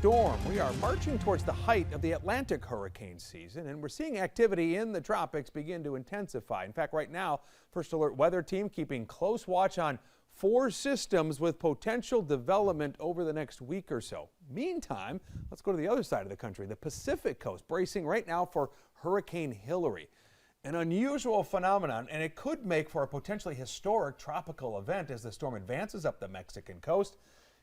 storm. We are marching towards the height of the Atlantic hurricane season, and we're seeing activity in the tropics begin to intensify. In fact, right now, First Alert Weather Team keeping close watch on 4 systems with potential development over the next week or so. Meantime, let's go to the other side of the country, the Pacific coast, bracing right now for Hurricane Hilary. An unusual phenomenon, and it could make for a potentially historic tropical event as the storm advances up the Mexican coast,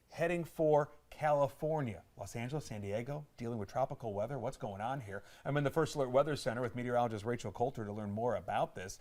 heading for California. Los Angeles, San Diego, dealing with tropical weather. What's going on here? I'm in the First Alert Weather Center with meteorologist Rachel Coulter to learn more about this.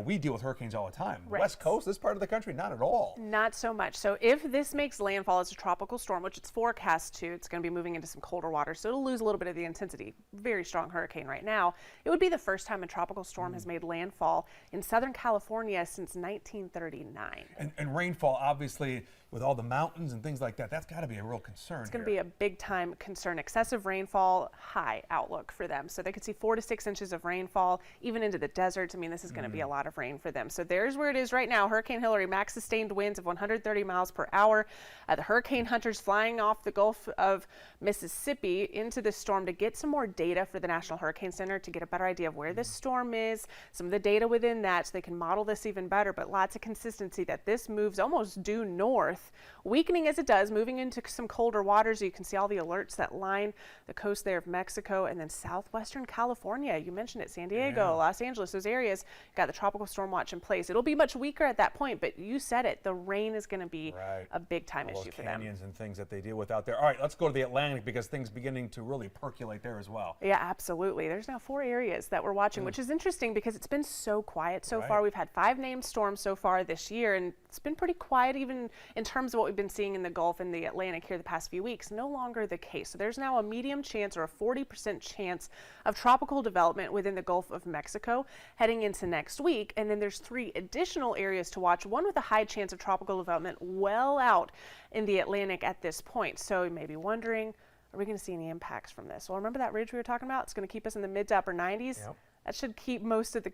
We deal with hurricanes all the time. Right. West Coast, this part of the country, not at all. Not so much. So if this makes landfall as a tropical storm, which it's forecast to, it's going to be moving into some colder water, so it'll lose a little bit of the intensity. Very strong hurricane right now. It would be the first time a tropical storm has made landfall in Southern California since 1939. And rainfall, obviously, with all the mountains and things like that, that's got to be a real concern. It's going to be a big time concern. Excessive rainfall, high outlook for them. So they could see 4 to 6 inches of rainfall, even into the deserts. I mean, this is going to be a lot of rain for them. So there's where it is right now. Hurricane Hilary, max sustained winds of 130 miles per hour. The hurricane hunters flying off the Gulf of Mississippi into the storm to get some more data for the National Hurricane Center to get a better idea of where this storm is, some of the data within that so they can model this even better, but lots of consistency that this moves almost due north, weakening as it does, moving into some colder waters. You can see all the alerts that line the coast there of Mexico and then southwestern California. You mentioned it, San Diego, Los Angeles, those areas got the tropical storm watch in place. It'll be much weaker at that point, but you said it, the rain is going to be a big time issue for them. Canyons and things that they deal with out there. All right, let's go to the Atlantic because things beginning to really percolate there as well. Yeah, absolutely. There's now 4 areas that we're watching, which is interesting because it's been so quiet so far. We've had 5 named storms so far this year, and it's been pretty quiet even in terms of what we've been seeing in the Gulf and the Atlantic here the past few weeks. No longer the case. So there's now a medium chance or a 40% chance of tropical development within the Gulf of Mexico heading into next week. And then there's 3 additional areas to watch, one with a high chance of tropical development well out in the Atlantic at this point. So you may be wondering, are we going to see any impacts from this? Well, remember that ridge we were talking about? It's going to keep us in the mid to upper 90s. Yep. That should keep most of the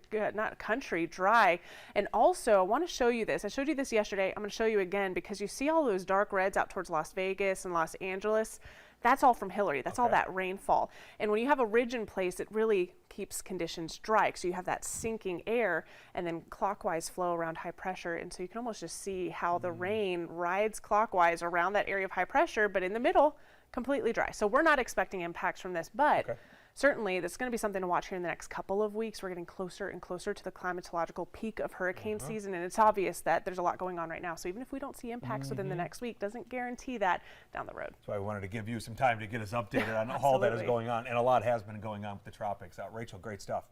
country dry. And also, I want to show you this. I showed you this yesterday. I'm going to show you again because you see all those dark reds out towards Las Vegas and Los Angeles. That's all from Hilary. That's all that rainfall. And when you have a ridge in place, it really keeps conditions dry. So you have that sinking air and then clockwise flow around high pressure. And so you can almost just see how the rain rides clockwise around that area of high pressure, but in the middle, completely dry. So we're not expecting impacts from this, but certainly, this is going to be something to watch here in the next couple of weeks. We're getting closer and closer to the climatological peak of hurricane season, and it's obvious that there's a lot going on right now. So even if we don't see impacts within the next week, doesn't guarantee that down the road. So I wanted to give you some time to get us updated on all that is going on, and a lot has been going on with the tropics. Rachel, great stuff.